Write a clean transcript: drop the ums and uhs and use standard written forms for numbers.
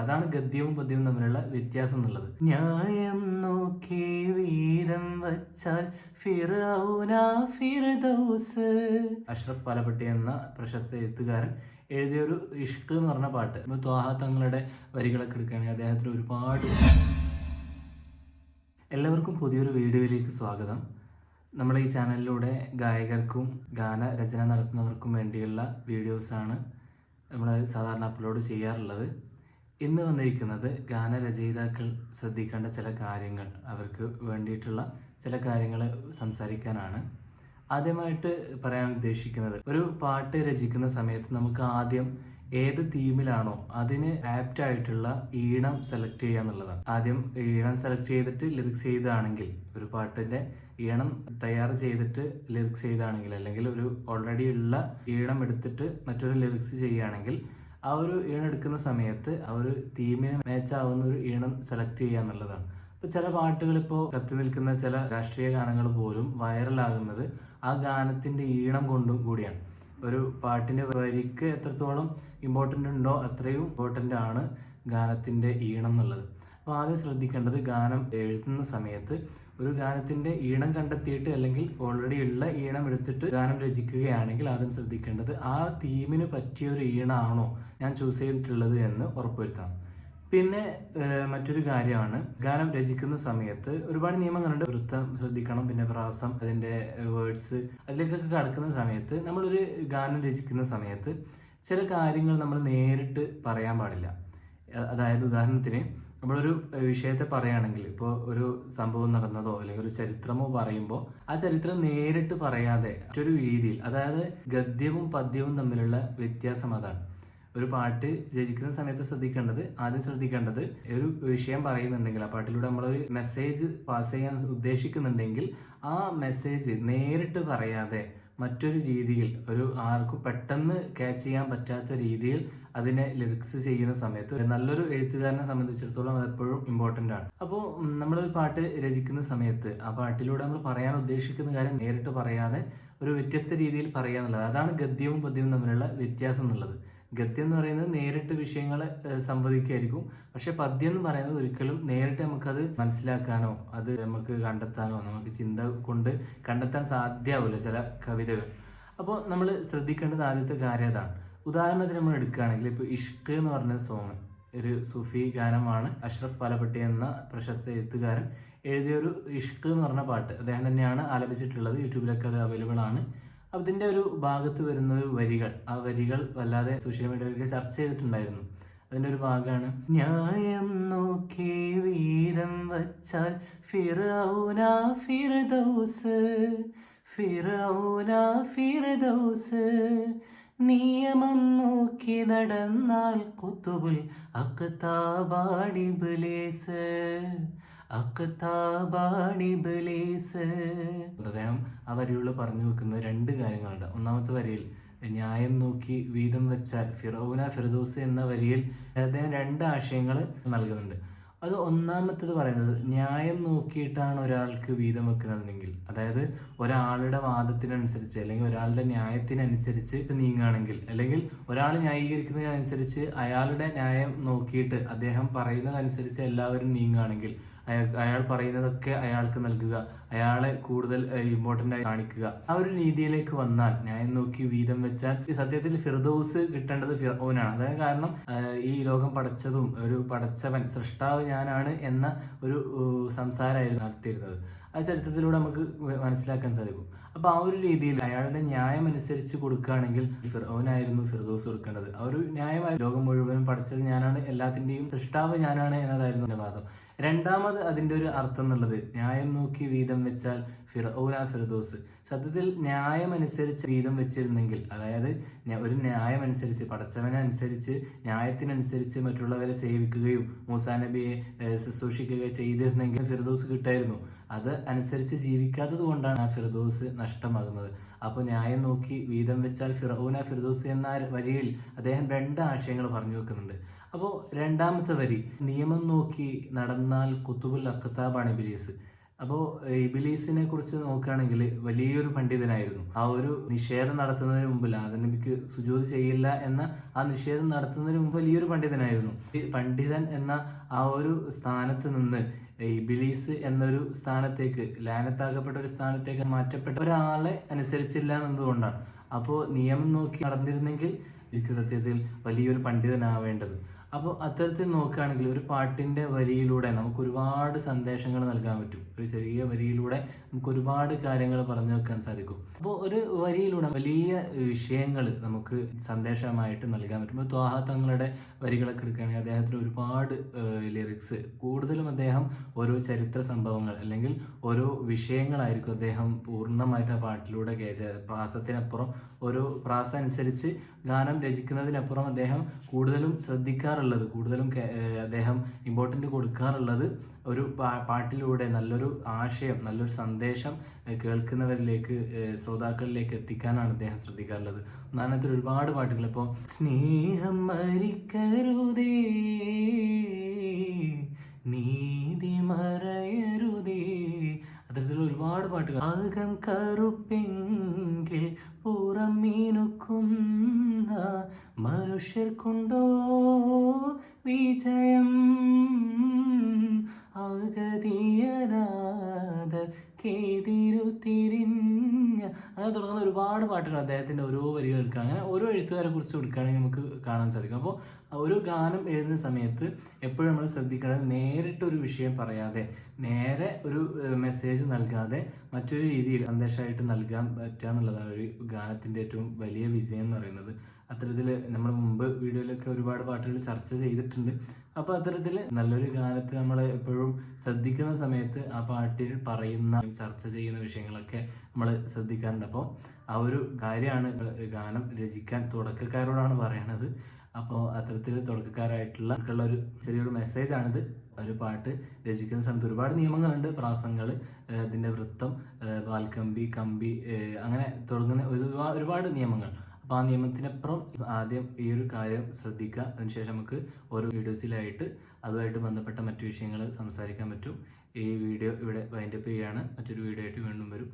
അതാണ് ഗദ്യവും പദ്യവും തമ്മിലുള്ള വ്യത്യാസം എന്നുള്ളത്. ന്യായം നോക്കി വീതം വച്ചാൽ ഫിർദൗസ്. അഷ്റഫ് പാലപ്പെട്ടി എന്ന പ്രശസ്ത എഴുത്തുകാരൻ എഴുതിയൊരു ഇഷ്ക് എന്ന് പറഞ്ഞ പാട്ട്. ത്വാഹ തങ്ങളുടെ വരികളൊക്കെ എടുക്കുകയാണെങ്കിൽ അദ്ദേഹത്തിന് ഒരുപാട്. എല്ലാവർക്കും പുതിയൊരു വീഡിയോയിലേക്ക് സ്വാഗതം. നമ്മുടെ ഈ ചാനലിലൂടെ ഗായകർക്കും ഗാനരചന നടത്തുന്നവർക്കും വേണ്ടിയുള്ള വീഡിയോസാണ് നമ്മൾ സാധാരണ അപ്ലോഡ് ചെയ്യാറുള്ളത്. ഇന്ന് വന്നിരിക്കുന്നത് ഗാനരചയിതാക്കൾ ശ്രദ്ധിക്കേണ്ട ചില കാര്യങ്ങൾ, അവർക്ക് വേണ്ടിയിട്ടുള്ള ചില കാര്യങ്ങൾ സംസാരിക്കാനാണ്. ആദ്യമായിട്ട് പറയാൻ ഉദ്ദേശിക്കുന്നത്, ഒരു പാട്ട് രചിക്കുന്ന സമയത്ത് നമുക്ക് ആദ്യം ഏത് തീമിലാണോ അതിന് ആപ്റ്റ് ആയിട്ടുള്ള ഈണം സെലക്ട് ചെയ്യുക എന്നുള്ളതാണ്. ആദ്യം ഈണം സെലക്ട് ചെയ്തിട്ട് ലിറിക്സ് ചെയ്താണെങ്കിൽ, ഒരു പാട്ടിന്റെ ഈണം തയ്യാർ ചെയ്തിട്ട് ലിറിക്സ് ചെയ്താണെങ്കിൽ, അല്ലെങ്കിൽ ഒരു ഓൾറെഡി ഉള്ള ഈണം എടുത്തിട്ട് മറ്റൊരു ലിറിക്സ് ചെയ്യുകയാണെങ്കിൽ, ആ ഒരു ഈണം എടുക്കുന്ന സമയത്ത് ആ ഒരു തീമിന് മാച്ചാവുന്ന ഒരു ഈണം സെലക്ട് ചെയ്യുക എന്നുള്ളതാണ്. ഇപ്പൊ ചില പാട്ടുകൾ, ഇപ്പോൾ കത്തി നിൽക്കുന്ന ചില രാഷ്ട്രീയ ഗാനങ്ങൾ പോലും വൈറലാകുന്നത് ആ ഗാനത്തിന്റെ ഈണം കൊണ്ടും കൂടിയാണ്. ഒരു പാട്ടിന്റെ വരിക്ക് എത്രത്തോളം ഇമ്പോർട്ടൻ്റ് ഉണ്ടോ അത്രയും ഇമ്പോർട്ടൻ്റ് ആണ് ഗാനത്തിന്റെ ഈണം എന്നുള്ളത്. അപ്പോൾ ആദ്യം ശ്രദ്ധിക്കേണ്ടത്, ഗാനം എഴുതുന്ന സമയത്ത് ഒരു ഗാനത്തിന്റെ ഈണം കണ്ടെത്തിയിട്ട്, അല്ലെങ്കിൽ ഓൾറെഡി ഉള്ള ഈണം എടുത്തിട്ട് ഗാനം രചിക്കുകയാണെങ്കിൽ ആദ്യം ശ്രദ്ധിക്കേണ്ടത് ആ തീമിന് പറ്റിയ ഒരു ഈണമാണോ ഞാൻ ചൂസ് ചെയ്തിട്ടുള്ളത് എന്ന് ഉറപ്പുവരുത്തണം. പിന്നെ മറ്റൊരു കാര്യമാണ്, ഗാനം രചിക്കുന്ന സമയത്ത് ഒരുപാട് നിയമങ്ങളുണ്ട്. വൃത്തം ശ്രദ്ധിക്കണം, പിന്നെ പ്രാസം, അതിന്റെ വേർഡ്സ്, അതിലേക്കൊക്കെ കടക്കുന്ന സമയത്ത് നമ്മളൊരു ഗാനം രചിക്കുന്ന സമയത്ത് ചില കാര്യങ്ങൾ നമ്മൾ നേരിട്ട് പറയാൻ പാടില്ല. അതായത് ഉദാഹരണത്തിന്, നമ്മളൊരു വിഷയത്തെ പറയുകയാണെങ്കിൽ, ഇപ്പോൾ ഒരു സംഭവം നടന്നതോ അല്ലെങ്കിൽ ഒരു ചരിത്രമോ പറയുമ്പോൾ ആ ചരിത്രം നേരിട്ട് പറയാതെ മറ്റൊരു രീതിയിൽ, അതായത് ഗദ്യവും പദ്യവും തമ്മിലുള്ള വ്യത്യാസം അതാണ്. ഒരു പാട്ട് രചിക്കുന്ന സമയത്ത് ആദ്യം ശ്രദ്ധിക്കേണ്ടത് ഒരു വിഷയം പറയുന്നുണ്ടെങ്കിൽ, ആ പാട്ടിലൂടെ നമ്മളൊരു മെസ്സേജ് പാസ് ചെയ്യാൻ ഉദ്ദേശിക്കുന്നുണ്ടെങ്കിൽ ആ മെസ്സേജ് നേരിട്ട് പറയാതെ മറ്റൊരു രീതിയിൽ, ഒരു ആർക്കും പെട്ടെന്ന് ക്യാച്ച് ചെയ്യാൻ പറ്റാത്ത രീതിയിൽ അതിനെ ലിറിക്സ് ചെയ്യുന്ന സമയത്ത് നല്ലൊരു എഴുത്തുകാരനെ സംബന്ധിച്ചിടത്തോളം അതെപ്പോഴും ഇമ്പോർട്ടൻ്റ് ആണ്. അപ്പോൾ നമ്മളൊരു പാട്ട് രചിക്കുന്ന സമയത്ത് ആ പാട്ടിലൂടെ നമ്മൾ പറയാൻ ഉദ്ദേശിക്കുന്ന കാര്യം നേരിട്ട് പറയാതെ ഒരു വ്യത്യസ്ത രീതിയിൽ പറയുക എന്നുള്ളത്, അതാണ് ഗദ്യവും പദ്യവും തമ്മിലുള്ള വ്യത്യാസം എന്നുള്ളത്. ഗദ്യം എന്ന് പറയുന്നത് നേരിട്ട് വിഷയങ്ങളെ സംവദിക്കായിരിക്കും, പക്ഷെ പദ്യം എന്ന് പറയുന്നത് ഒരിക്കലും നേരിട്ട് നമുക്കത് മനസ്സിലാക്കാനോ അത് നമുക്ക് കണ്ടെത്താനോ, നമുക്ക് ചിന്ത കൊണ്ട് കണ്ടെത്താൻ സാധ്യമാവില്ല ചില കവിതകൾ. അപ്പോൾ നമ്മൾ ശ്രദ്ധിക്കേണ്ടത് ആദ്യത്തെ കാര്യം അതാണ്. ഉദാഹരണത്തിന് നമ്മൾ എടുക്കുകയാണെങ്കിൽ, ഇപ്പോൾ ഇഷ്ക് എന്ന് പറഞ്ഞ സോങ് ഒരു സൂഫി ഗാനമാണ്. അഷ്റഫ് പാലപ്പെട്ടി എന്ന പ്രശസ്ത എഴുത്തുകാരൻ എഴുതിയൊരു ഇഷ്ക് എന്ന് പറഞ്ഞ പാട്ട് അദ്ദേഹം തന്നെയാണ് ആലപിച്ചിട്ടുള്ളത്. യൂട്യൂബിലൊക്കെ അത് അവൈലബിൾ ആണ്. അതിന്റെ ഒരു ഭാഗത്ത് വരുന്ന ഒരു വരികൾ, ആ വരികൾ വല്ലാതെ സോഷ്യൽ മീഡിയയിലൊക്കെ ചർച്ച ചെയ്തിട്ടുണ്ടായിരുന്നു. അതിന്റെ ഒരു ഭാഗമാണ്, ന്യായം നോക്കി വീതം വച്ചാൽ ഫിർദൗസ്, നിയമം നോക്കി നടന്നാൽ കുതുബുൽ അഖ്താബാണിബ്ലീസ്. അദ്ദേഹം ആ വരികളിൽ പറഞ്ഞു വെക്കുന്നത് രണ്ട് കാര്യങ്ങളുണ്ട്. ഒന്നാമത്തെ വരിയിൽ ന്യായം നോക്കി വീതം വെച്ചാൽ ഫിർദൗസ് എന്ന വരിയിൽ അദ്ദേഹം രണ്ട് ആശയങ്ങൾ നൽകുന്നുണ്ട്. അത് ഒന്നാമത്തേത് പറയുന്നത്, ന്യായം നോക്കിയിട്ടാണ് ഒരാൾക്ക് വീതം വെക്കുന്നതെങ്കിൽ, അതായത് ഒരാളുടെ വാദത്തിനനുസരിച്ച് അല്ലെങ്കിൽ ഒരാളുടെ ന്യായത്തിനനുസരിച്ച് നീങ്ങുകയാണെങ്കിൽ, അല്ലെങ്കിൽ ഒരാൾ ന്യായീകരിക്കുന്നതിനനുസരിച്ച് അയാളുടെ ന്യായം നോക്കിയിട്ട് അദ്ദേഹം പറയുന്നതനുസരിച്ച് എല്ലാവരും നീങ്ങുകയാണെങ്കിൽ, അയാൾ പറയുന്നതൊക്കെ അയാൾക്ക് നൽകുക, അയാളെ കൂടുതൽ ഇമ്പോർട്ടൻ്റ് ആയി കാണിക്കുക, ആ ഒരു രീതിയിലേക്ക് വന്നാൽ, ന്യായം നോക്കി വീതം വെച്ചാൽ സത്യത്തിൽ ഫിർദൗസ് കിട്ടേണ്ടത് ഫിർഔനാണ്. അതായത് കാരണം ഈ ലോകം പടച്ചതും ഒരു പടച്ചവൻ സൃഷ്ടാവ് ഞാനാണ് എന്ന ഒരു സംസാരമായിരുന്നു നടത്തിയിരുന്നത്. ആ ചരിത്രത്തിലൂടെ നമുക്ക് മനസ്സിലാക്കാൻ സാധിക്കും. അപ്പൊ ആ ഒരു രീതിയിൽ അയാളുടെ ന്യായം അനുസരിച്ച് കൊടുക്കുകയാണെങ്കിൽ ഫിർഔനായിരുന്നു ഫിർദൗസ് കൊടുക്കേണ്ടത്. ആ ഒരു ന്യായമായി ലോകം മുഴുവനും പഠിച്ചത് ഞാനാണ്, എല്ലാത്തിന്റെയും സൃഷ്ടാവ് ഞാനാണ് എന്നതായിരുന്നു എന്റെ വാദം. രണ്ടാമത് അതിന്റെ ഒരു അർത്ഥം എന്നുള്ളത്, ന്യായം നോക്കി വീതം വെച്ചാൽ ഫിർദൗസ്. സത്യത്തിൽ ന്യായം അനുസരിച്ച് വീതം വെച്ചിരുന്നെങ്കിൽ, അതായത് ഒരു ന്യായം അനുസരിച്ച്, പടച്ചവനനുസരിച്ച്, ന്യായത്തിനനുസരിച്ച് മറ്റുള്ളവരെ സേവിക്കുകയും മൂസാ നബിയെ ശുശ്രൂഷിക്കുകയും ചെയ്തിരുന്നെങ്കിൽ ഫിർദൗസ് കിട്ടായിരുന്നു. അത് അനുസരിച്ച് ജീവിക്കാത്തത് കൊണ്ടാണ് ആ ഫിർദൗസ് നഷ്ടമാകുന്നത്. അപ്പോൾ ന്യായം നോക്കി വീതം വെച്ചാൽ ഫിർദൗസ് എന്ന വരിയിൽ അദ്ദേഹം രണ്ട് ആശയങ്ങൾ പറഞ്ഞു വെക്കുന്നുണ്ട്. അപ്പോൾ രണ്ടാമത്തെ വരി, നിയമം നോക്കി നടന്നാൽ കുതുബുൽ അഖ്താബാണിബ്ലീസ്. അപ്പോൾ ഇബിലീസിനെ കുറിച്ച് നോക്കുകയാണെങ്കിൽ വലിയൊരു പണ്ഡിതനായിരുന്നു. ആ ഒരു നിഷേധം നടത്തുന്നതിന് മുമ്പിൽ ആദം നബിക്ക് സുജൂദ് ചെയ്യില്ല എന്ന ആ നിഷേധം നടത്തുന്നതിന് മുമ്പ് വലിയൊരു പണ്ഡിതനായിരുന്നു. ഈ പണ്ഡിതൻ എന്ന ആ ഒരു സ്ഥാനത്ത് നിന്ന് ഇബിലീസ് എന്നൊരു സ്ഥാനത്തേക്ക്, ലാനത്താക്കപ്പെട്ട ഒരു സ്ഥാനത്തേക്ക് മാറ്റപ്പെട്ട ഒരാളെ അനുസരിച്ചില്ല എന്നതുകൊണ്ടാണ്. അപ്പോൾ നിയമം നോക്കി നടന്നിരുന്നെങ്കിൽ എനിക്ക് സത്യത്തിൽ വലിയൊരു പണ്ഡിതനാവേണ്ടത്. അപ്പോൾ അത്തരത്തിൽ നോക്കുകയാണെങ്കിൽ ഒരു പാട്ടിൻ്റെ വരിയിലൂടെ നമുക്ക് ഒരുപാട് സന്ദേശങ്ങൾ നൽകാൻ പറ്റും. ഒരു ചെറിയ വരിയിലൂടെ നമുക്ക് ഒരുപാട് കാര്യങ്ങൾ പറഞ്ഞു വെക്കാൻ സാധിക്കും. അപ്പോൾ ഒരു വരിയിലൂടെ വലിയ വിഷയങ്ങൾ നമുക്ക് സന്ദേശമായിട്ട് നൽകാൻ പറ്റും. ഇപ്പോൾ ത്വാഹ തങ്ങളുടെ വരികളൊക്കെ എടുക്കുകയാണെങ്കിൽ അദ്ദേഹത്തിന് ഒരുപാട് ലിറിക്സ്, കൂടുതലും അദ്ദേഹം ഓരോ ചരിത്ര സംഭവങ്ങൾ അല്ലെങ്കിൽ ഓരോ വിഷയങ്ങളായിരിക്കും അദ്ദേഹം പൂർണ്ണമായിട്ട് ആ പാട്ടിലൂടെ പ്രാസത്തിനപ്പുറം ഓരോ പ്രാസ അനുസരിച്ച് ഗാനം രചിക്കുന്നതിനപ്പുറം അദ്ദേഹം കൂടുതലും ശ്രദ്ധിക്കാറുള്ളത്, കൂടുതലും അദ്ദേഹം ഇമ്പോർട്ടൻ്റ് കൊടുക്കാറുള്ളത് ഒരു പാട്ടിലൂടെ നല്ലൊരു ആശയം, നല്ലൊരു സന്ദേശം കേൾക്കുന്നവരിലേക്ക്, ശ്രോതാക്കളിലേക്ക് എത്തിക്കാനാണ് അദ്ദേഹം ശ്രദ്ധിക്കാറുള്ളത്. ഉദാഹരണത്തിന് ഒരുപാട് പാട്ടുകൾ, ഇപ്പോൾ സ്നേഹം മരിക്കരുതേ, നീതി മറയരുതേ, അത്തരത്തിലുള്ള ഒരുപാട് പാട്ടുകൾ. അകം കറുപ്പെങ്കിൽ പുറം മീനുക്കുന്ന മനുഷ്യർക്കുണ്ടോ വിജയം, അഗതിയനാഥ കേതിരു തിരിഞ്ഞ, അങ്ങനെ തുടങ്ങുന്ന ഒരുപാട് പാട്ടുകൾ അദ്ദേഹത്തിൻ്റെ ഓരോ വരികൾ എടുക്കുക. അങ്ങനെ ഓരോ എഴുത്തുകാരെ കുറിച്ച് എടുക്കുകയാണെങ്കിൽ നമുക്ക് കാണാൻ സാധിക്കും. അപ്പോൾ ഒരു ഗാനം എഴുതുന്ന സമയത്ത് എപ്പോഴും നമ്മൾ ശ്രദ്ധിക്കേണ്ടത് നേരിട്ടൊരു വിഷയം പറയാതെ, നേരെ ഒരു മെസ്സേജ് നൽകാതെ മറ്റൊരു രീതിയിൽ സന്ദേശമായിട്ട് നൽകാൻ പറ്റുക എന്നുള്ളതാണ് ഒരു ഗാനത്തിൻ്റെ ഏറ്റവും വലിയ വിജയം എന്ന് പറയുന്നത്. അത്തരത്തിൽ നമ്മൾ മുമ്പ് വീഡിയോയിലൊക്കെ ഒരുപാട് പാട്ടുകൾ ചർച്ച ചെയ്തിട്ടുണ്ട്. അപ്പോൾ അത്തരത്തിൽ നല്ലൊരു ഗാനത്തെ നമ്മൾ എപ്പോഴും ശ്രദ്ധിക്കുന്ന സമയത്ത് ആ പാട്ടിൽ പറയുന്ന, ചർച്ച ചെയ്യുന്ന വിഷയങ്ങളൊക്കെ നമ്മൾ ശ്രദ്ധിക്കാറുണ്ട്. അപ്പോൾ ആ ഒരു കാര്യമാണ് ഗാനം രചിക്കാൻ തുടക്കക്കാരോടാണ് പറയണത്. അപ്പോൾ അത്തരത്തിൽ തുടക്കക്കാരായിട്ടുള്ള ഒരു ചെറിയൊരു മെസ്സേജാണിത്. ഒരു പാട്ട് രചിക്കുന്ന സമയത്ത് ഒരുപാട് നിയമങ്ങളുണ്ട്, പ്രാസങ്ങൾ, അതിൻ്റെ വൃത്തം, വാൽക്കമ്പി, കമ്പി, അങ്ങനെ തുടങ്ങുന്ന ഒരുപാട് നിയമങ്ങൾ. അപ്പോൾ ആ നിയമത്തിനപ്പുറം ആദ്യം ഈ ഒരു കാര്യം ശ്രദ്ധിക്കുക. അതിനുശേഷം നമുക്ക് ഓരോ വീഡിയോസിലായിട്ട് അതുമായിട്ട് ബന്ധപ്പെട്ട മറ്റു വിഷയങ്ങൾ സംസാരിക്കാൻ പറ്റും. ഈ വീഡിയോ ഇവിടെ വൈൻഡപ്പ് ചെയ്യുകയാണ്. മറ്റൊരു വീഡിയോ ആയിട്ട് വീണ്ടും വരും.